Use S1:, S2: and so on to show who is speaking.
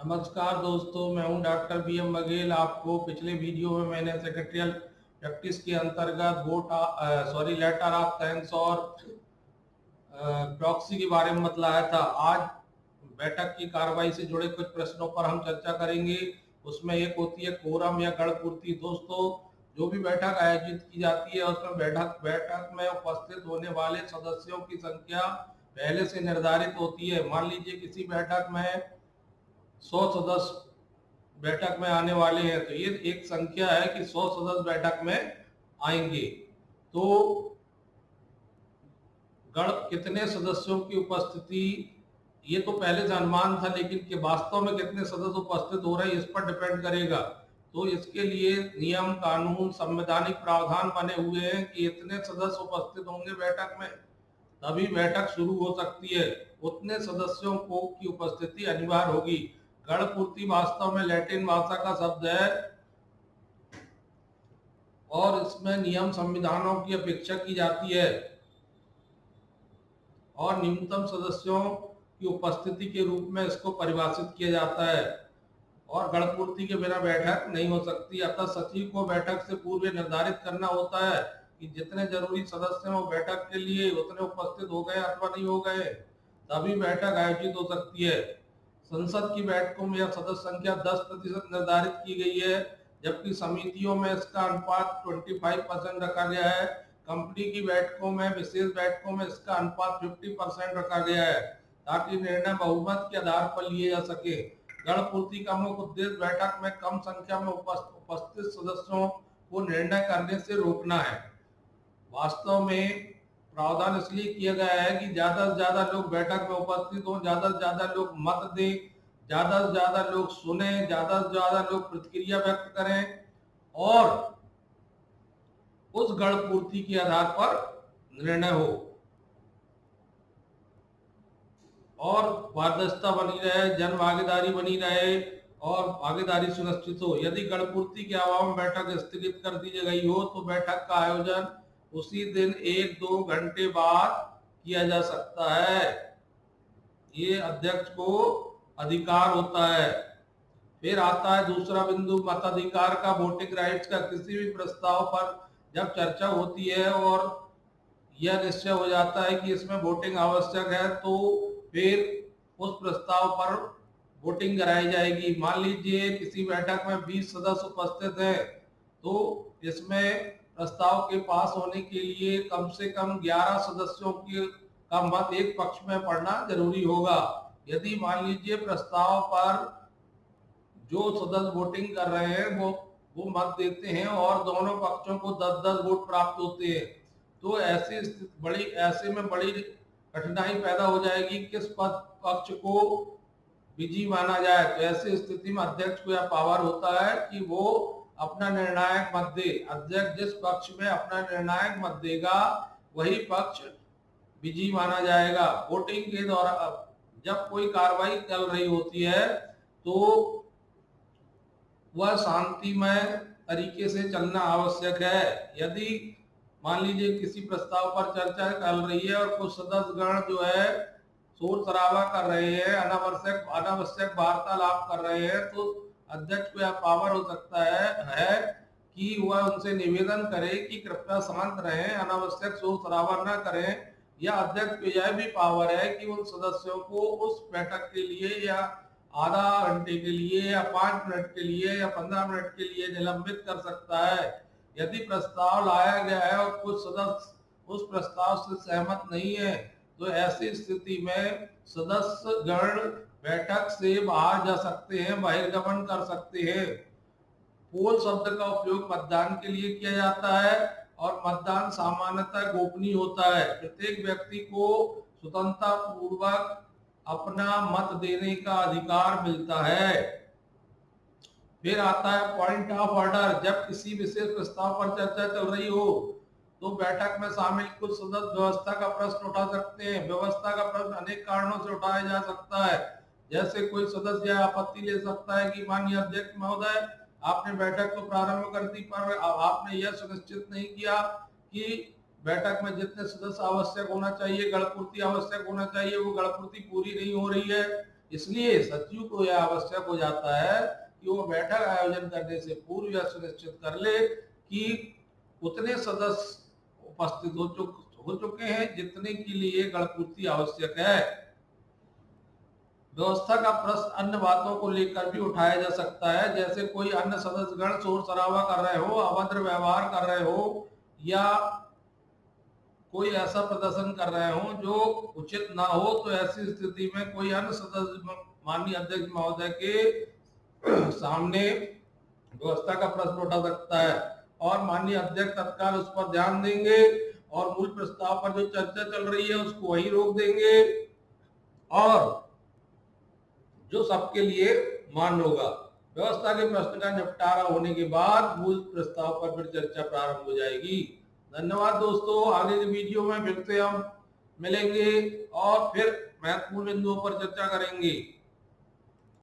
S1: नमस्कार दोस्तों, मैं हूं डॉक्टर बी.एम. बघेल। आपको पिछले वीडियो में मैंने सेक्रेटरियल प्रैक्टिस के अंतर्गत लेटर ऑफ थैंक्स और प्रॉक्सी के बारे में बतलाया था। आज बैठक की कार्रवाई से जुड़े कुछ प्रश्नों पर हम चर्चा करेंगे। उसमें एक होती है कोरम या गण पूर्ति। दोस्तों, जो भी बैठक आयोजित की जाती है उसमें बैठक में उपस्थित होने वाले सदस्यों की संख्या पहले से निर्धारित होती है। मान लीजिए किसी बैठक में 100 सदस्य बैठक में आने वाले हैं, तो ये एक संख्या है कि 100 सदस्य बैठक में आएंगे। तो गण कितने सदस्यों की उपस्थिति, ये तो पहले से अनुमान था, लेकिन कि वास्तव में कितने सदस्य उपस्थित हो रहे हैं इस पर डिपेंड करेगा। तो इसके लिए नियम, कानून, संवैधानिक प्रावधान बने हुए हैं कि इतने सदस्य उपस्थित होंगे बैठक में, तभी बैठक शुरू हो सकती है। उतने सदस्यों को की उपस्थिति अनिवार्य होगी। गणपूर्ति वास्तव में लैटिन भाषा का शब्द है और इसमें नियम संविधानों की अपेक्षा की जाती है और न्यूनतम सदस्यों की उपस्थिति के रूप में इसको परिभाषित किया जाता है और गणपूर्ति के बिना बैठक नहीं हो सकती। अतः सचिव को बैठक से पूर्व निर्धारित करना होता है कि जितने जरूरी सदस्य हैं वो बैठक के लिए उतने उपस्थित हो गए अथवा नहीं हो गए, तभी बैठक आयोजित हो सकती है। संसद की बैठकों में यह सदस्य संख्या 10% निर्धारित की गई है, जबकि समितियों में इसका अनुपात 25% रखा गया है। कंपनी की बैठकों में, विशेष बैठकों में इसका अनुपात 50% रखा गया है ताकि निर्णय बहुमत के आधार पर लिए जा सके। गणपूर्ति का मुख्य उद्देश्य बैठक में कम संख्या में उपस्थित सदस्यों को निर्णय करने से रोकना है। वास्तव में प्रावधान इसलिए किया गया है कि ज्यादा से ज्यादा लोग बैठक में उपस्थित हों, ज्यादा से ज्यादा लोग मत दें, ज्यादा से ज्यादा लोग सुने, ज्यादा से ज्यादा लोग प्रतिक्रिया व्यक्त करें और उस गणपूर्ति के आधार पर निर्णय हो और पारदर्शिता बनी रहे, जन भागीदारी बनी रहे और भागीदारी सुनिश्चित हो। यदि गणपूर्ति के अभाव में बैठक स्थगित कर दी गई हो तो बैठक का आयोजन उसी दिन 1-2 घंटे बाद किया जा सकता है। ये अध्यक्ष को अधिकार होता है। फिर आता है दूसरा बिंदु, मताधिकार का, वोटिंग राइट्स का। किसी भी प्रस्ताव पर जब चर्चा होती है और यह निश्चय हो जाता है कि इसमें वोटिंग आवश्यक है, तो फिर उस प्रस्ताव पर वोटिंग कराई जाएगी। मान लीजिए किसी बैठक में 20 सदस्य उपस्थित हैं, तो इसमें प्रस्ताव के पास होने के लिए कम से कम 11 सदस्यों की का मत एक पक्ष में पड़ना जरूरी होगा। यदि मान लीजिए प्रस्ताव पर जो सदस्य वोटिंग कर रहे हैं वो मत देते हैं और दोनों पक्षों को 10-10 वोट प्राप्त होते हैं, तो ऐसे में बड़ी कठिनाई पैदा हो जाएगी किस पक्ष को विजयी माना जाए। तो ऐसी स्थिति में अध्यक्ष को यह पावर होता है कि वो अपना निर्णायक मत दे। अध्यक्ष जिस पक्ष में अपना निर्णायक मत देगा वही पक्ष विजयी माना जाएगा। वोटिंग के दौरान जब कोई कार्रवाई चल रही होती है तो वह शांतिमय तरीके से चलना आवश्यक है। यदि मान लीजिए किसी प्रस्ताव पर चर्चा चल रही है और कुछ सदस्यगण जो है शोर शराबा कर रहे हैं, अनावश्यक वार्तालाप कर रहे हैं, तो अध्यक्ष को यह पावर हो सकता है कि वह उनसे निवेदन करे कि कृपया शांत रहें, अनावश्यक शोर शराबा न करें। या अध्यक्ष को यह भी पावर है कि उन सदस्यों को उस बैठक के लिए या आधा घंटे के लिए या 5 मिनट के लिए या 15 मिनट के लिए निलंबित कर सकता है। यदि प्रस्ताव लाया गया है और कुछ सदस्य उस प्रस्ताव से सहमत नहीं है, तो ऐसी स्थिति में सदस्य गण बैठक से बाहर जा सकते हैं, बहिर्गमन कर सकते हैं। पोल शब्द का उपयोग मतदान के लिए किया जाता है और मतदान सामान्यतः गोपनीय होता है। प्रत्येक व्यक्ति को स्वतंत्रता पूर्वक अपना मत देने का अधिकार मिलता है। फिर आता है पॉइंट ऑफ ऑर्डर। जब किसी विशेष प्रस्ताव पर चर्चा चल रही हो तो बैठक में शामिल कुछ सदस्य व्यवस्था का प्रश्न उठा सकते हैं। व्यवस्था का प्रश्न अनेक कारणों से उठाया जा सकता है। जैसे कोई सदस्य यह आपत्ति ले सकता है कि माननीय अध्यक्ष महोदय, आपने बैठक को प्रारंभ कर दी पर आपने यह सुनिश्चित नहीं किया कि बैठक में जितने सदस्य आवश्यक होना चाहिए, गणपूर्ति आवश्यक होना चाहिए, वो गणपूर्ति पूरी नहीं हो रही है। इसलिए सचिव को यह आवश्यक हो जाता है कि वो बैठक आयोजन करने से पूर्व यह सुनिश्चित कर ले कि उतने सदस्य उपस्थित हो चुके हैं जितने के लिए गणपूर्ति आवश्यक है। व्यवस्था का प्रश्न अन्य बातों को लेकर भी उठाया जा सकता है, जैसे कोई अन्य सदस्यगण शोर शराबा कर रहे हो, अभद्र व्यवहार कर रहे हो या कोई ऐसा प्रदर्शन कर रहे हो जो उचित ना हो, तो ऐसी स्थिति में कोई अन्य सदस्य माननीय अध्यक्ष महोदय के सामने व्यवस्था का प्रश्न उठा सकता है और माननीय अध्यक्ष तत्काल उस पर ध्यान देंगे और मूल प्रस्ताव पर जो चर्चा चल रही है उसको वहीं रोक देंगे और जो सबके लिए मान्य होगा। व्यवस्था के प्रश्न का निपटारा होने के बाद मूल प्रस्ताव पर फिर चर्चा प्रारंभ हो जाएगी। धन्यवाद दोस्तों, आगे के वीडियो में फिर से हम मिलेंगे और फिर महत्वपूर्ण बिंदुओं पर चर्चा करेंगे।